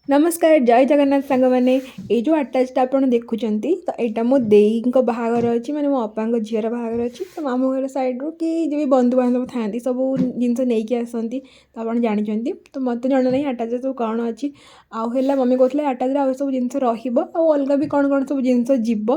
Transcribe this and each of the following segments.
नमस्कार जय जगन्नाथ सांग मैंने ये जो आटाचटा आप देखुं तो यहाँ मो देई बाहागर अच्छी माने मो अपांग झीर बाहागर अच्छी तो मामू घर सैड्रु कि जो भी बंधु बांधव था सब जिनस नहीं आसती तो आप जानते तो मत जन ना आटाच सब कौन अच्छी आउ है मम्मी कहते आटाच आउ सब जिन अलग भी कौन कौन सब जिनस जीव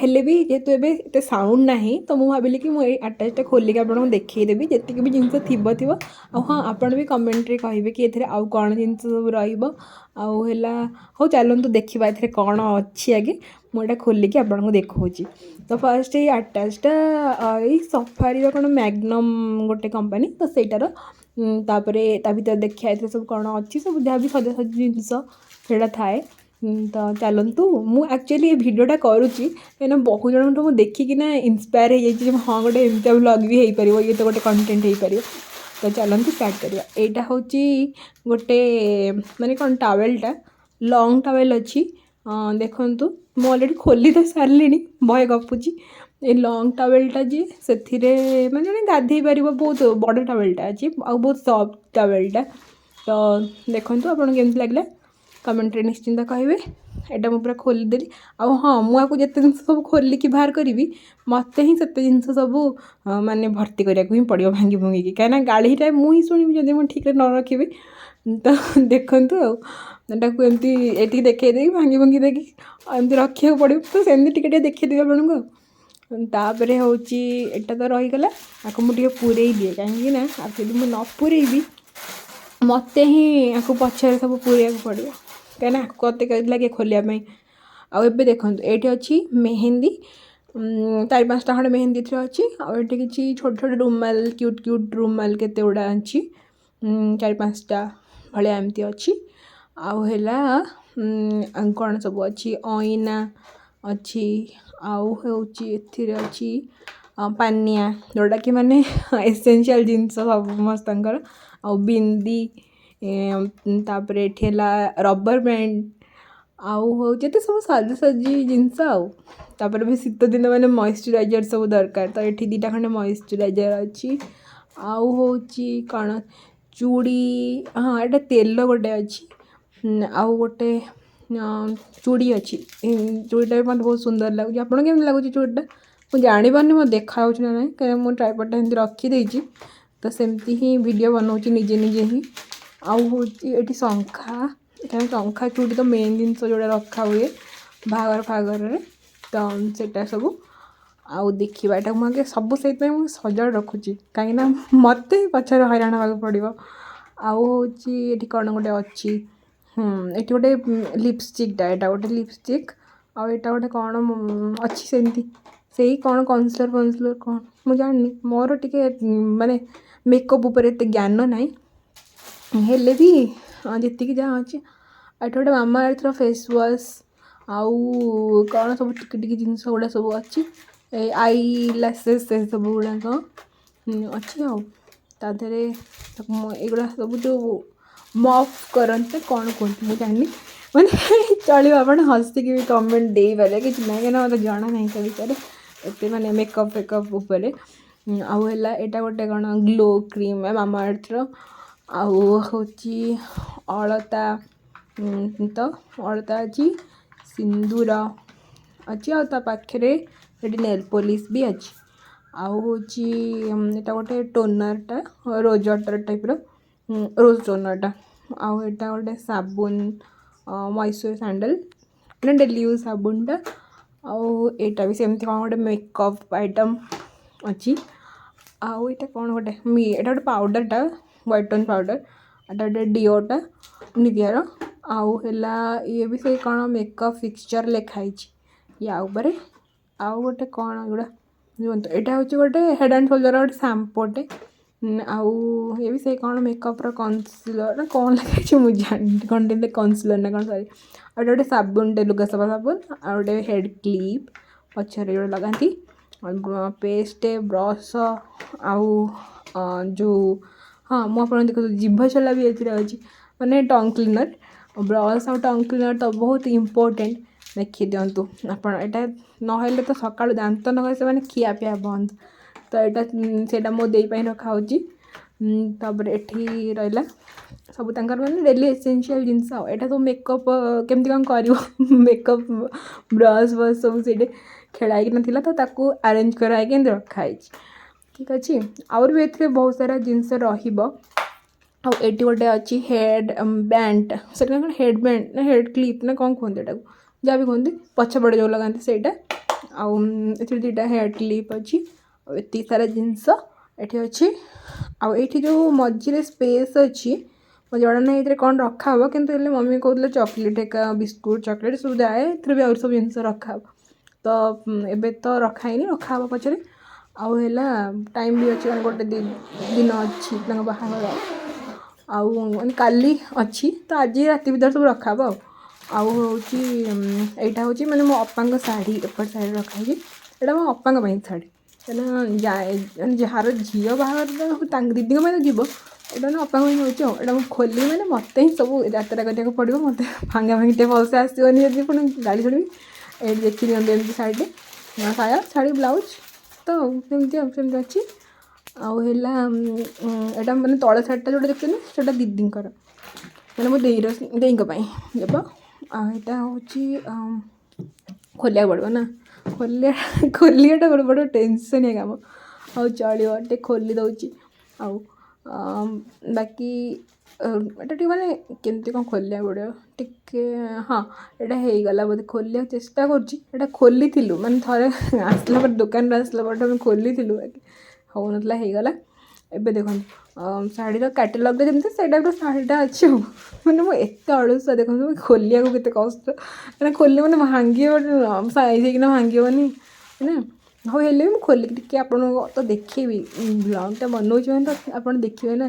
हेले भी जेहेतु एत साउंड ना तो मुझे भाविली कि मुझे आटाचटा खोलिक आपको देखईदेवी जी भी जिनस थी हाँ आपड़ भी कमेंट्रे कहे कि ये आउ कौन जिन सब रहा हूँ चलतु देखा ए कौन अच्छी आगे मुझे खोलिकी आपको देखा तो फास्ट ये आटाचटा ये सफारी कौन मैग्नम गोटे कंपनी तो सहीटार तापरे ता भर देखा ए सब कौन अच्छी सब जहाँ भी सजासजी जिनस से थाए तो चलतु मुझे एक्चुअली ये भिडटा करुच्ची कहीं बहुत जन तो देखिकिना इन्स्पायर हो हाँ गोटे एमती व्लॉग भी हो पार ये तो गोटे कंटेंट हो पार तो चलतु स्टार्ट करिया एटा होची गोटे माने कौन टावेलटा लॉन्ग टावेल अच्छी देखंतु मु ऑलरेडी खोली तो सारे बहे गपुची ये लॉन्ग टावेलटा जी से मैंने जन गाधे पार बहुत बड़ टावेलटा अच्छी आ बहुत सॉफ्ट टावेलटा तो देखंतु आपन केमती लागला कमेंट्रे निश्चिंत कहे एटा मु पूरा खोलीदेली आ हाँ मुझे जिते जिन सब खोलिकी बाहर करी मत ही से जिन सब माने भर्ती करा ही पड़ो भांगी भुंगी कहीं गाड़ीटा मुझे शुणी जब मुझे ठीक न रखी तो देखु एमती ये देखी भांगी भुंगी देखी एमती रखा पड़ो तो सेमती टे देखीदेवी आपको तापर हूँ एटा तो रहीगला आपको मुझे पूरे दिए कहीं मुझे न पूरेबी मत ही आपको पचर सब पूरे पड़ो कहीं कत लगे खोलियापाई आउ ए देखो ये अच्छी मेहंदी 4-5टा खंडे मेहंदी अच्छी आउ किसी छोट छोट रुमाल क्यूट क्यूट रुमाल केते गुड़ा अच्छी 4-5टा भाया एमती अच्छी आउ है कौन सब अच्छी अईना अच्छी आउ होची अच्छी पानिया जोटा कि माने एसेंशियल जिनस समस्त आउ बिंदी तापर ये रबर बैंड आउ हूँ ये सब साजसजी जिनस आउर भी शीत दिन मैंने मॉइस्चराइजर सब दरकार तो ये 2टा खंडे मॉइस्चराइजर अच्छी आउ हूँ कौन चूड़ी हाँ यहाँ तेल गोटे अच्छी आउ गोटे चूड़ी अच्छी चूड़ीटा भी मतलब बहुत सुंदर लगुच आपको केमती लगुच चूड़ीटा मुझे जापारे मत देखा ना ना कहीं मुझे ट्राइपडटा एमती रखीदे तो सेमती ही वीडियो बनाऊँ निजे निजे ही आउ हूँ ये शंखा कहीं शंखा चूड़ी तो मेन जिन जोड़ा रखा हुए बाहागर फागर तो सेटा सब आउ देखा यहाँ मुझे सब से सजाड़ रखुची कहीं मत पचर हैरान हाँ पड़ो आउ हूँ ये कौन गोटे अच्छी ये गोटे लिपस्टिकटा यहाँ गोटे लिपस्टिक आउ यहाँ गोटे कौन अच्छी सेमती से ही कौन कनसिलर फनसिलर कौन मुझे जानी मोर टे माने मेकअप उपर एत ज्ञान ना हेले भी जी जहाँ अच्छे ये गोटे मामा अर्थ फेस वाश आउ कौन सब टिके जिनस गुड़ा सब अच्छी आई लैसेस से सब गुड़ाक अच्छी आधे युवा सब जो मफ करते कौन कहते मुझे जानी मैंने चलो आप हसिकी भी कमेंट दे पारे कि ना क्या मतलब जाना ना तो विचार एत मैंने मेकअप फेकअप उपर आउ है यहाँ गोटे कौन ग्लो क्रीम मामा अर्थ आउ हूँ अलता तो अलता अच्छी सिंदूर अच्छी आ पाखे नेल पॉलिश भी अच्छी आउ हूँ यहाँ गोटे टोनरटा रोज वाटर टाइप रोज टोनरटा आउ यहाँ गोटे साबुन मॉइस्चर सैंडल डेली यूज साबुनटा आउ यहाँ भी सेमती कौन गोटे मेकअप आइटम अच्छी आउ यहाँ कौन गोटे यहाँ गोटे पाउडरटा व्हाइट टोन पाउडर एटा गोटे डिओटा निवियार आउ है ये भी से कौन मेकअप फिक्सचर लिखाई या ऊपर आउ गोटे कौन गुड़ा यहाँ हूँ गोटे हेड एंड शोल्डर गोटे शैम्पूटे आउ ये भी से कौन मेकअप कनसिलर ना कौन लिखाई मुझे कौन कनसिलर ना कौन सॉरी और गोटे साबुनटे लुगा सफा साबुन आ गोटे हेड क्लिप पछरे जोड़े लगाती पेस्ट ब्रश आउ जो हाँ मुझे देखो जीभ छला भी ये अच्छी मैंने टंग क्लीनर ब्रश और टंग क्लीनर तो बहुत इंपोर्टेंट देखी दिंतु आप ना तो सका दात न से खियापिया बंद तो यहाँ से मो देई रखा तापर एठी रहा ସବୁ ତାଙ୍କର ମାନେ ଡେଲି ଏସେନ୍ସିଆଲ୍ ଜିନିଷ। ଏଇଟା ସବୁ ମେକଅପ୍ କେମିତି କ'ଣ କରିବ ମେକଅପ୍ ବ୍ରସ୍ ଫସ୍ ସବୁ ସେଇଠି ଖେଳା ହେଇକିନା ଥିଲା, ତ ତାକୁ ଆରେଞ୍ଜ କରାହେଇକି ଏମିତି ରଖା ହେଇଛି। ଠିକ୍ ଅଛି, ଆହୁରି ବି ଏଥିରେ ବହୁତ ସାରା ଜିନିଷ ରହିବ। ଆଉ ଏଠି ଗୋଟେ ଅଛି ହେଡ଼୍ ବ୍ୟାଣ୍ଡ, ସେଟା କ'ଣ ହେଡ଼୍ ବ୍ୟାଣ୍ଡ ନା ହେଡ଼୍ କ୍ଲିପ୍ ନା କ'ଣ କୁହନ୍ତି ଏଟାକୁ, ଯାହା ବି କୁହନ୍ତି, ପଛପଟେ ଯେଉଁ ଲଗାନ୍ତି ସେଇଟା। ଆଉ ଏଥିରେ ଦୁଇଟା ହେଡ଼୍ କ୍ଲିପ୍ ଅଛି। ଆଉ ଏତିକି ସାରା ଜିନିଷ ଏଠି ଅଛି। ଆଉ ଏଇଠି ଯେଉଁ ମଝିରେ ସ୍ପେସ୍ ଅଛି, ମୋ ଜଣା ନାହିଁ ଏଥିରେ କ'ଣ ରଖା ହେବ, କିନ୍ତୁ ହେଲେ ମମି କହୁଥିଲେ ଚକୋଲେଟ୍ ଏକା ବିସ୍କୁଟ୍ ଚକୋଲେଟ୍ ସବୁ ଯାଏ, ଏଥିରେ ବି ଆହୁରି ସବୁ ଜିନିଷ ରଖା ହେବ। ତ ଏବେ ତ ରଖା ହେଇନି, ରଖା ହେବ ପଛରେ। ଆଉ ହେଲା ଟାଇମ୍ ବି ଅଛି, ମାନେ ଗୋଟେ ଦିନ ଅଛି ତାଙ୍କ ବାହାଘର, ଆଉ ମାନେ କାଲି ଅଛି, ତ ଆଜି ରାତି ଭିତରେ ସବୁ ରଖା ହେବ। ଆଉ ହେଉଛି ଏଇଟା ହେଉଛି ମାନେ ମୋ ଅପାଙ୍କ ଶାଢ଼ୀ, ଏପଟ ସାଇଡ଼୍ ରଖା ହେଇଛି। ଏଇଟା ମୋ ଅପାଙ୍କ ପାଇଁ ଶାଢ଼ୀ, କାହିଁକିନା ମାନେ ଯାହାର ଝିଅ ବାହାଘର ତାଙ୍କ ଦିଦିଙ୍କ ପାଇଁ ତ ଯିବ, ଏଇଟା ମାନେ ଅପାଙ୍କ ପାଇଁ ହେଉଛି। ଆଉ ଏଇଟା ମୁଁ ଖୋଲିବି ମାନେ ମୋତେ ହିଁ ସବୁ ଯାତ୍ରା କରିବାକୁ ପଡ଼ିବ, ମୋତେ ଭାଙ୍ଗା ଭାଙ୍ଗି ଟିକେ ଭଲସେ ଆସିବନି ଯଦି ପୁଣି ଗାଳି ଛାଡ଼ିବି। ଏଇଠି ଦେଖି ଦିଅନ୍ତୁ ଏମିତି ଶାଢ଼ୀଟେ, ସାୟା ଶାଢ଼ୀ ବ୍ଲାଉଜ୍, ତ ସେମିତି ଆଉ ସେମିତି ଅଛି। ଆଉ ହେଲା ଏଇଟା ମାନେ ତଳ ଶାଢ଼ୀଟା ଯେଉଁଟା ଦେଖୁଛନ୍ତି ସେଇଟା ଦିଦିଙ୍କର, ମାନେ ମୋ ଦେଇଙ୍କ ପାଇଁ ଦେବ। ଆଉ ଏଇଟା ହେଉଛି ଖୋଲିବାକୁ ପଡ଼ିବ ନା, ଖୋଲିବାଟା ଗୋଟେ ବଡ଼ ଟେନସନିଆ କାମ। ଆଉ ଚଳିବ, ଟିକେ ଖୋଲି ଦେଉଛି। ଆଉ ବାକି ଏଇଟା ଟିକେ ମାନେ କେମିତି କ'ଣ ଖୋଲିବାକୁ ପଡ଼ିବ ଟିକେ, ହଁ ଏଇଟା ହେଇଗଲା ବୋଧେ, ଖୋଲିବାକୁ ଚେଷ୍ଟା କରୁଛି। ଏଇଟା ଖୋଲିଥିଲୁ ମାନେ ଥରେ ଆସିଲା ପରେ, ଦୋକାନରୁ ଆସିଲା ପରେ ଆମେ ଖୋଲିଥିଲୁ, ବାକି ହେଉନଥିଲା, ହେଇଗଲା। ଏବେ ଦେଖନ୍ତୁ ଶାଢ଼ୀର କାଟାଲଗ୍ରେ ଯେମିତି ସେଇ ଟାଇପ୍ର ଶାଢ଼ୀଟା ଅଛି। ଆଉ ମାନେ ମୁଁ ଏତେ ଅଳସୁଆ, ଦେଖନ୍ତୁ ଖୋଲିବାକୁ କେତେ କଷ୍ଟ, ମାନେ ଖୋଲିଲେ ମାନେ ଭାଙ୍ଗିବ, ସାଇଜ୍ ହେଇକିନା ଭାଙ୍ଗିବନି ନା। ହଉ ହେଲେ ବି ମୁଁ ଖୋଲିକି ଟିକେ ଆପଣଙ୍କୁ ତ ଦେଖେଇବି, ବ୍ଲଗ୍ଟା ବନାଉଛି ମାନେ ତ ଆପଣ ଦେଖିବେ ନା।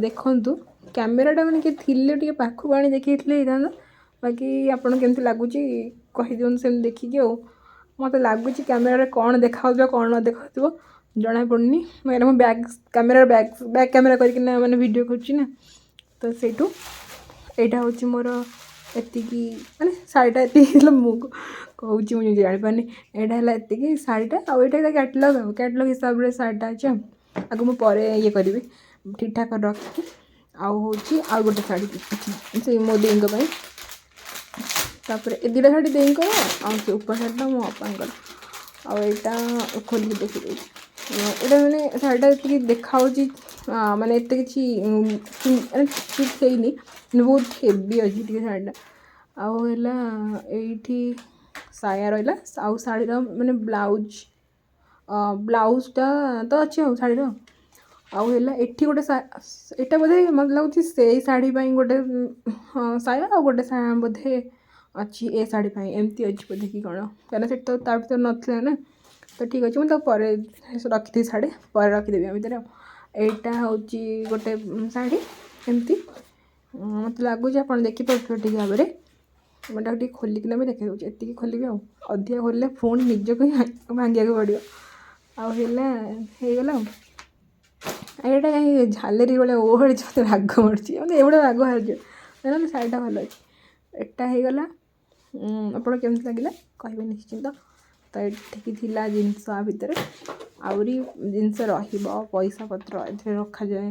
ଦେଖନ୍ତୁ କ୍ୟାମେରାଟା ମାନେ କିଏ ଥିଲେ ଟିକେ ପାଖକୁ ଆଣି ଦେଖେଇଥିଲେ ହେଇଥାନ୍ତା। ବାକି ଆପଣ କେମିତି ଲାଗୁଛି କହିଦିଅନ୍ତୁ ସେମିତି ଦେଖିକି। ଆଉ ମୋତେ ଲାଗୁଛି କ୍ୟାମେରାରେ କ'ଣ ଦେଖାହେଉଥିବ କ'ଣ ନ ଦେଖାଉଥିବ ଜଣାପଡ଼ୁନି, କାହିଁକିନା ମୁଁ ବ୍ୟାକ୍ କ୍ୟାମେରା କରିକିନା ମାନେ ଭିଡ଼ିଓ କରୁଛି ନା, ତ ସେଇଠୁ ଏଇଟା ହେଉଛି ମୋର ଏତିକି, ମାନେ ଶାଢ଼ୀଟା ଏତିକି ହେଲା, ମୁଁ କହୁଛି ମୁଁ ନିଜେ ଜାଣିପାରୁନି। ଏଇଟା ହେଲା ଏତିକି ଶାଢ଼ୀଟା, ଆଉ ଏଇଟା କ୍ୟାଟଲଗ୍ ହିସାବରେ ଶାଢ଼ୀଟା ଅଛି। ଆଗ ମୁଁ ପରେ ଇଏ କରିବି ଠିକ୍ ଠାକ୍ ରଖିକି। ଆଉ ହେଉଛି ଆଉ ଗୋଟେ ଶାଢ଼ୀ ଅଛି ସେଇ ମୋ ଦେଇଙ୍କ ପାଇଁ, ତାପରେ ଏ ଦୁଇଟା ଶାଢ଼ୀ ଦେଇଙ୍କର, ଆଉ ସେ ଉପର ଶାଢ଼ୀଟା ମୋ ବାପାଙ୍କର। ଆଉ ଏଇଟା ଖୋଲିକି ଦେଖିଦେଉଛି। ଏଇଟା ମାନେ ଶାଢ଼ୀଟା ଏତିକି ଦେଖାହେଉଛି, ମାନେ ଏତେ କିଛି ମାନେ ଠିକ୍ ହେଇନି, ବହୁତ ହେଭି ଅଛି ଟିକେ ଶାଢ଼ୀଟା। ଆଉ ହେଲା ଏଇଠି ସାୟା ରହିଲା, ଆଉ ଶାଢ଼ୀର ମାନେ ବ୍ଲାଉଜ୍ଟା ତ ଅଛି ଆଉ ଶାଢ଼ୀର। ଆଉ ହେଲା ଏଠି ଗୋଟେ ଏଇଟା ବୋଧେ ମୋତେ ଲାଗୁଛି ସେଇ ଶାଢ଼ୀ ପାଇଁ ଗୋଟେ ସାୟା, ଆଉ ଗୋଟେ ବୋଧେ ଅଛି ଏ ଶାଢ଼ୀ ପାଇଁ, ଏମିତି ଅଛି ବୋଧେ କି କ'ଣ, କାହିଁକିନା ସେଠି ତ ତା ଭିତରେ ନଥିଲା ନା। ତ ଠିକ୍ ଅଛି, ମୁଁ ତାକୁ ପରେ ରଖିଦେବି, ଶାଢ଼ୀ ପରେ ରଖିଦେବି ଆ ଭିତରେ। ଆଉ ଏଇଟା ହେଉଛି ଗୋଟେ ଶାଢ଼ୀ, ଏମିତି ମୋତେ ଲାଗୁଛି ଆପଣ ଦେଖିପାରୁଥିବେ ଠିକ୍ ଭାବରେ। ମୁଁ ତାକୁ ଟିକେ ଖୋଲିକିନା ବି ଦେଖେଇ ଦେଉଛି, ଏତିକି ଖୋଲିବି, ଆଉ ଅଧିକା ଖୋଲିଲେ ପୁଣି ନିଜକୁ ହିଁ ଭାଙ୍ଗିବାକୁ ପଡ଼ିବ। ଆଉ ହେଲା ହେଇଗଲା। ଆଉ ଏଇଟା କାହିଁ ଝାଲେରି ଭଳିଆ ଓହଳିଛି, ମୋତେ ରାଗ ମାଡ଼ୁଛି, ମୋତେ ଏଇଭଳିଆ ରାଗ ବାହାରିଯିବ, ନହେଲେ ଶାଢ଼ୀଟା ଭଲ ଅଛି। ଏଇଟା ହେଇଗଲା। ଆପଣ କେମିତି ଲାଗିଲା କହିବେ ନିଶ୍ଚିନ୍ତ। ତ ଏଠିକି ଥିଲା ଜିନିଷ, ଆ ଭିତରେ ଆହୁରି ଜିନିଷ ରହିବ, ପଇସା ପତ୍ର ଏଥିରେ ରଖାଯାଏ।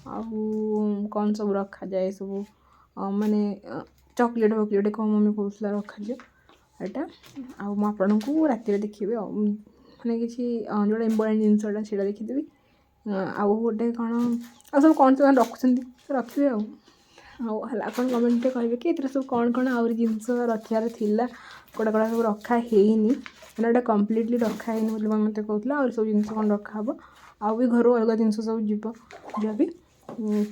ଆଉ କ'ଣ ସବୁ ରଖାଯାଏ, ସବୁ ମାନେ ଚକୋଲେଟ୍ ଫକୋଲେଟ୍ କ'ଣ ମମି କହୁଥିଲା ରଖାଯାଏ ଏଇଟା। ଆଉ ମୁଁ ଆପଣଙ୍କୁ ରାତିରେ ଦେଖେଇବି, ଆଉ ମାନେ କିଛି ଯେଉଁଟା ଇମ୍ପୋର୍ଟାଣ୍ଟ ଜିନିଷଟା ସେଇଟା ଦେଖିଦେବି। ଆଉ ଗୋଟେ କ'ଣ, ଆଉ ସବୁ କ'ଣ ସେମାନେ ରଖୁଛନ୍ତି ରଖିବେ। ଆଉ ହେଲା ଆପଣ କମେଣ୍ଟରେ କହିବେ କି ଏଥିରେ ସବୁ କ'ଣ କ'ଣ ଆହୁରି ଜିନିଷ ରଖିବାର ଥିଲା, କୋଉଟା ସବୁ ରଖା ହେଇନି, ମାନେ ଏଇଟା କମ୍ପ୍ଲିଟଲି ରଖା ହେଇନି ବୋଲି ମୋତେ କହୁଥିଲା। ଆହୁରି ସବୁ ଜିନିଷ କ'ଣ ରଖାହେବ, ଆଉ ବି ଘରୁ ଅଲଗା ଜିନିଷ ସବୁ ଯିବ ଯାହା ବି,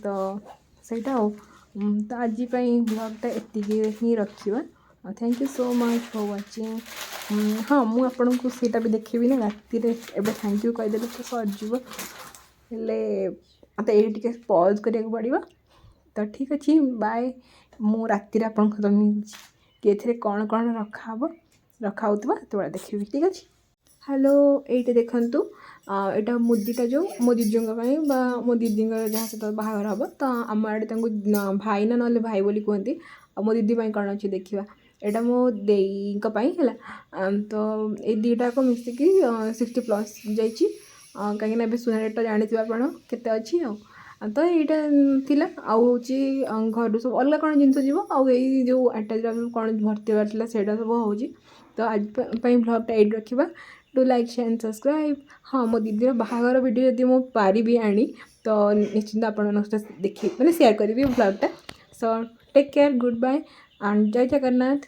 ତ ସେଇଟା। ଆଉ ତ ଆଜି ପାଇଁ ବ୍ଲଗ୍ଟା ଏତିକି ହିଁ ରଖିବା। Thank you so much for watching. ହଁ ମୁଁ ଆପଣଙ୍କୁ ସେଇଟା ବି ଦେଖେଇବି ନା ରାତିରେ, ଏବେ ଥ୍ୟାଙ୍କ ୟୁ କହିଦେଲେ ତ ସରିଯିବ, ହେଲେ ମୋତେ ଏଇଠି ଟିକେ ପଜ୍ କରିବାକୁ ପଡ଼ିବ। ତ ଠିକ୍ ଅଛି, ବାଏ। ମୁଁ ରାତିରେ ଆପଣଙ୍କ ସହିତ ମିଳୁଛି କି ଏଥିରେ କ'ଣ କ'ଣ ରଖାହେଉଥିବ ସେତେବେଳେ ଦେଖିବି, ଠିକ୍ ଅଛି। ହ୍ୟାଲୋ, ଏଇଟା ଦେଖନ୍ତୁ, ଏଇଟା ମୁଦିଟା ଯେଉଁ ମୋ ଜିଜୁଙ୍କ ପାଇଁ ବା ମୋ ଦିଦିଙ୍କର ଯାହା ସହିତ ବାହାଘର ହେବ, ତ ଆମ ଆଡ଼େ ତାଙ୍କୁ ଭାଇନା ନହେଲେ ଭାଇ ବୋଲି କୁହନ୍ତି। ଆଉ ମୋ ଦିଦି ପାଇଁ କ'ଣ ଅଛି ଦେଖିବା। ଏଇଟା ମୋ ଦେଇଙ୍କ ପାଇଁ ହେଲା। ତ ଏଇ ଦୁଇଟାକ ମିଶିକି 60+ ଯାଇଛି, କାହିଁକିନା ଏବେ ସୁନା ରେଟ୍ଟା ଜାଣିଥିବେ ଆପଣ କେତେ ଅଛି। ଆଉ ତ ଏଇଟା ଥିଲା ଆଉ ହେଉଛି ଘରୁ ସବୁ ଅଲଗା କ'ଣ ଜିନିଷ ଯିବ ଆଉ ଏଇ ଯେଉଁ ଆଟାଚ୍ ବାଥରୁମ୍ କ'ଣ ଭର୍ତ୍ତି ହେବାର ଥିଲା ସେଇଟା ସବୁ ହେଉଛି। ତ ଆଜି ପାଇଁ ଭ୍ଲଗ୍ଟା ଏଇଠି ରଖିବା। Do like share and subscribe. ହଁ ମୋ ଦିଦିର ବାହାଘର ଭିଡ଼ିଓ ଯଦି ମୁଁ ପାରିବି ଆଣି ତ ନିଶ୍ଚିନ୍ତ ଆପଣମାନଙ୍କ ସହିତ ଦେଖି ମାନେ ସେୟାର କରିବି ଭ୍ଲଗ୍ଟା। So take care, good bye and ଜୟ ଜଗନ୍ନାଥ।